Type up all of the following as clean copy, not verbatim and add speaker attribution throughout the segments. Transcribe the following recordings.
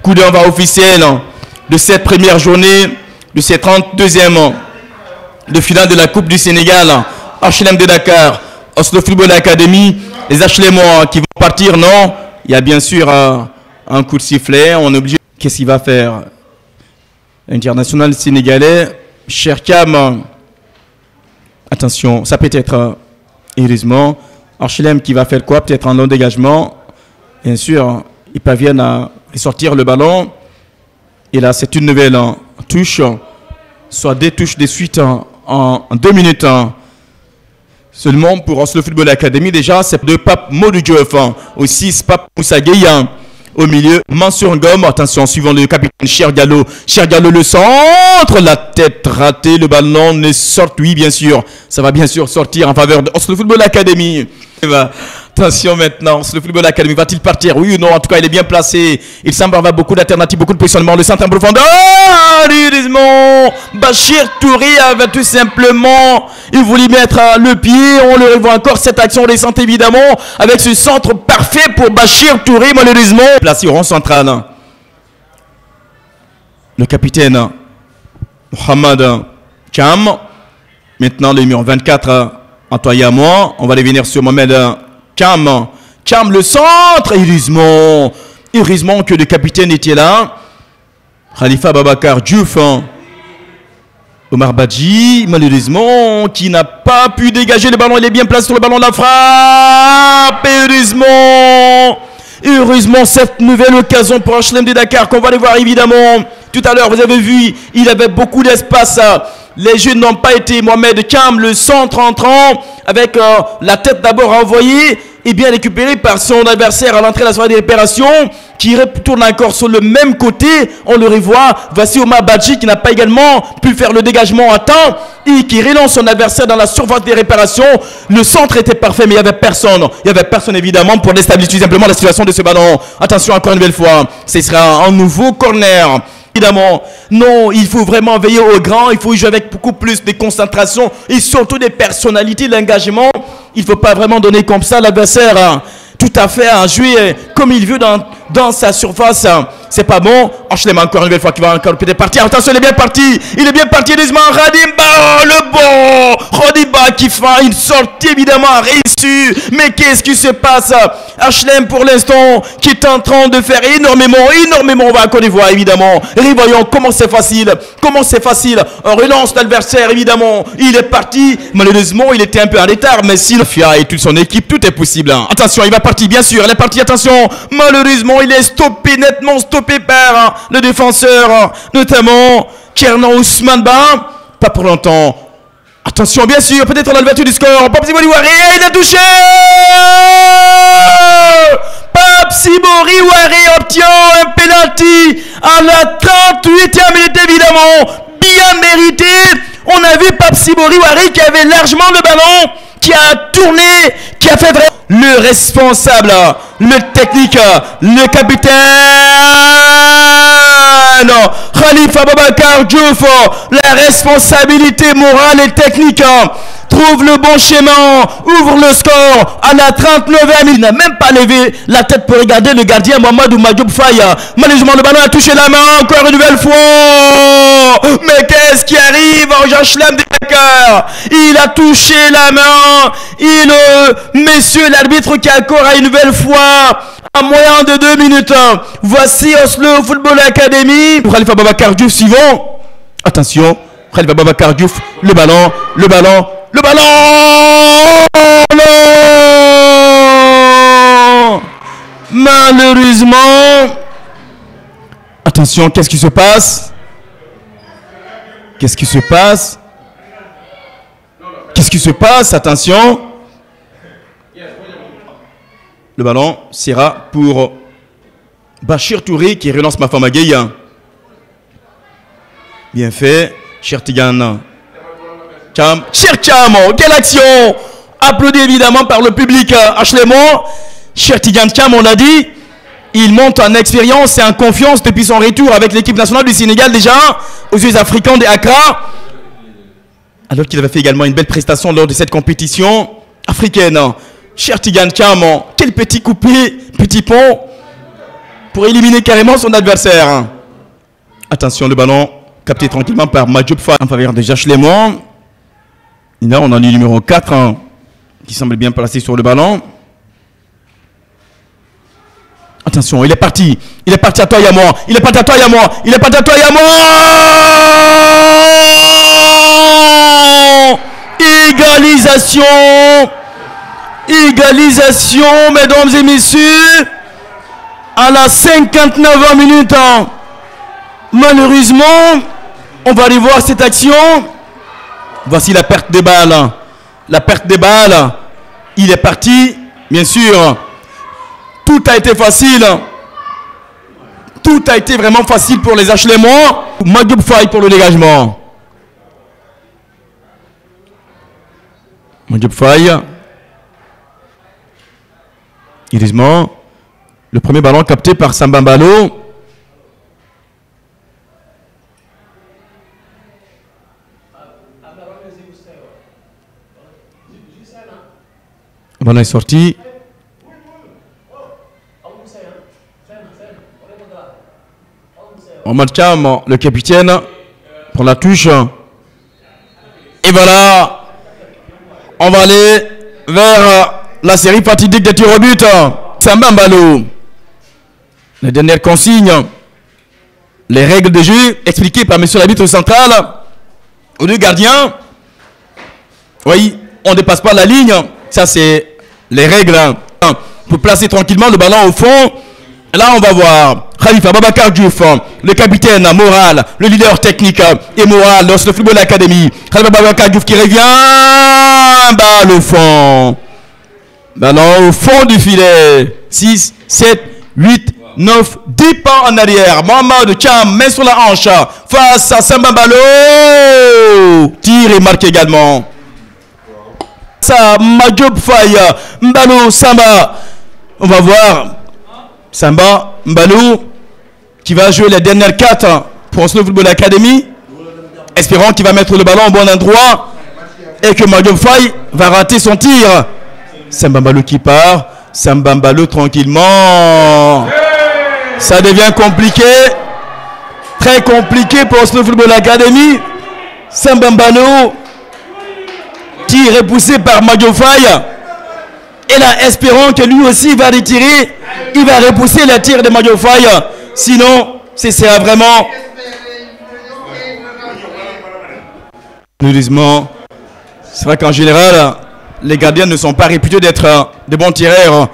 Speaker 1: Coup d'envoi officiel de cette première journée, de cette 32e de finale de la Coupe du Sénégal, HLM de Dakar, Oslo Football Academy, les HLM qui vont partir, non? Il y a bien sûr un coup de sifflet, on est obligé. Qu'est-ce qu'il va faire? International sénégalais, Cherkam. Attention, ça peut être heureusement HLM qui va faire quoi? Peut-être un long dégagement. Bien sûr, ils parviennent à sortir le ballon. Et là, c'est une nouvelle touche, soit deux touches de suite en 2 minutes. Seulement pour Oslo Football Academy, déjà, c'est de Pape Modou Diouf. Aussi, Pape Moussa Gueye. Au milieu, Mansour Ngom, attention, suivant le capitaine Cher Diallo. Cher Diallo, le centre, la tête ratée, le ballon ne sort, oui, bien sûr. Ça va bien sûr sortir en faveur de Oslo Football Academy. Attention maintenant, le Football Academy va-t-il partir? Oui ou non? En tout cas, il est bien placé. Il semble avoir beaucoup d'alternatives, beaucoup de positionnement. Le centre en profondeur. Heureusement, Bachir Touré avait tout simplement, il voulait mettre le pied. On le revoit encore cette action récente évidemment avec ce centre parfait pour Bachir Touré, malheureusement. Placé au rond central. Le capitaine Mohamed Cham. Maintenant, le numéro 24, Antoine Yamoua. On va revenir sur Mohamed Cham. Cham, le centre. Heureusement que le capitaine était là. Khalifa Babacar Diouf. Omar Badji, malheureusement, qui n'a pas pu dégager le ballon. Il est bien placé sur le ballon de la frappe. Heureusement, cette nouvelle occasion pour HLM de Dakar qu'on va aller voir évidemment tout à l'heure. Vous avez vu, il avait beaucoup d'espace. Les jeux n'ont pas été. Mohamed Cham, le centre entrant, avec la tête d'abord envoyée et bien récupéré par son adversaire à l'entrée de la soirée de réparation, qui retourne encore sur le même côté. On le revoit. Voici Omar Badji qui n'a pas également pu faire le dégagement à temps et qui relance son adversaire dans la surface des réparations. Le centre était parfait, mais il n'y avait personne. Il n'y avait personne évidemment pour déstabiliser tout simplement la situation de ce ballon. Attention encore une nouvelle fois. Ce sera un nouveau corner. Évidemment, non, il faut vraiment veiller au grand, il faut jouer avec beaucoup plus de concentration et surtout des personnalités, l'engagement. Il ne faut pas vraiment donner comme ça l'adversaire tout à fait à jouer comme il veut dans sa surface. C'est pas bon. HLM encore une nouvelle fois qui va encore peut-être partir. Attention, il est bien parti. Il est bien parti. Heureusement, Radimba, le bon. Radimba qui fait une sortie évidemment réussie. Mais qu'est-ce qui se passe? HLM pour l'instant qui est en train de faire énormément. On va encore les voir évidemment. Revoyons comment c'est facile. On relance l'adversaire évidemment. Il est parti. Malheureusement, il était un peu en retard. Mais s'il FIA et toute son équipe, tout est possible. Attention, il va partir bien sûr. Il est parti. Attention. Malheureusement, il est stoppé, nettement stoppé par le défenseur, notamment Kernan Ousmane Ba. Pas pour longtemps. Attention, bien sûr, peut-être l'ouverture du score. Pape Sibori Waré, il a touché. Pape Sibori Waré obtient un penalty à la 38e minute, évidemment. Bien mérité. On a vu Pape Sibori Waré qui avait largement le ballon, qui a tourné, qui a fait vraiment le responsable, le technique, le capitaine Khalifa Babacar Diouf. La responsabilité morale et technique trouve le bon schéma, ouvre le score à la 39e. Il n'a même pas levé la tête pour regarder le gardien Mamadou Madjoub Faye. Malheureusement, le ballon a touché la main encore une nouvelle fois. Mais qu'est-ce qui arrive en HLM de Dakar? Il a touché la main. Monsieur l'arbitre qui accorde une nouvelle fois à moyen de 2 minutes. Voici Oslo Football Academy. Khalifa Babacar Diouf suivant. Attention, Khalifa Babacar Diouf, le ballon. Non! Malheureusement. Attention, qu'est-ce qui se passe? Attention. Le ballon sera pour Bachir Touré qui relance Mafama Gueye. Bien fait, Cher Tigan. Cher Cham, quelle action! Applaudi évidemment par le public HLM. Cher Tigan Cham, on l'a dit, il monte en expérience et en confiance depuis son retour avec l'équipe nationale du Sénégal déjà aux Jeux africains de Accra. Alors qu'il avait fait également une belle prestation lors de cette compétition africaine. Cher Tigan Cham, quel petit coupé, petit pont pour éliminer carrément son adversaire. Attention, le ballon capté tranquillement par Majoub Faye en faveur de Jacques Lémon. Et là, on a le numéro 4 qui semble bien placé sur le ballon. Attention, il est parti. Il est parti à toi et à moi. Il est parti à toi et à moi. Il est parti à toi et à moi. Égalisation. Égalisation, mesdames et messieurs. À la 59e minute. Malheureusement, on va aller voir cette action. Voici la perte de balle. La perte de balle. Il est parti, bien sûr. Tout a été facile. Tout a été vraiment facile pour les Achlémois. Majoub Faye pour le dégagement. Majoub Faye. Heureusement, le premier ballon capté par Samba Mbalo. Le ballon est sorti. Omar Cham, le capitaine, pour la touche. Et voilà, on va aller vers la série fatidique des tirs au but. Samba Mbalo. Les dernières consignes, les règles de jeu expliquées par monsieur l'arbitre central aux deux gardiens. Oui, on ne dépasse pas la ligne. Ça, c'est les règles. Pour placer tranquillement le ballon au fond. Là, on va voir Khalifa Babacar Diouf, le capitaine moral, le leader technique et moral dans le Football Academy. Khalifa Babacar Diouf qui revient. Balle au fond. Ballon au fond du filet. 6, 7, 8, 9, 10 pas en arrière. Mohamed Cham, main sur la hanche. Face à Samba Mbalo. Tir et marque également. Ça, Majoub Faye. Mbalo, Samba. On va voir. Samba Mbalo qui va jouer les dernières 4 pour Oslo Football Academy. Espérons qu'il va mettre le ballon au bon endroit et que Majoub Faye va rater son tir. Samba Mbalo qui part. Samba Mbalo tranquillement. Ça devient compliqué. Très compliqué pour Oslo Football Academy. Samba Mbalo. Tir repoussé par Majoub Faye. Et là, espérons que lui aussi va retirer. Il va repousser le tir de Majoub Faye. Sinon, ce sera vraiment... Heureusement, c'est vrai qu'en général, les gardiens ne sont pas réputés d'être de bons tireurs.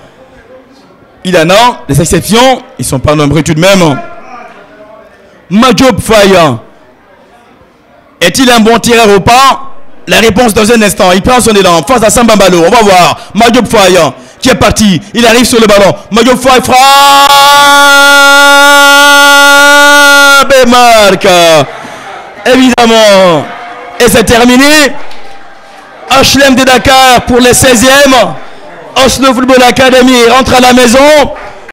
Speaker 1: Il en a des exceptions. Ils ne sont pas nombreux tout de même. Majoub Faye. Est-il un bon tireur ou pas? La réponse dans un instant. Il prend son élan face à Samba Mbalo. On va voir. Majoub Faye qui est parti. Il arrive sur le ballon. Majoub Faye frappe et marque. Évidemment. Et c'est terminé. HLM de Dakar pour les 16e. Oslo Football Academy rentre à la maison.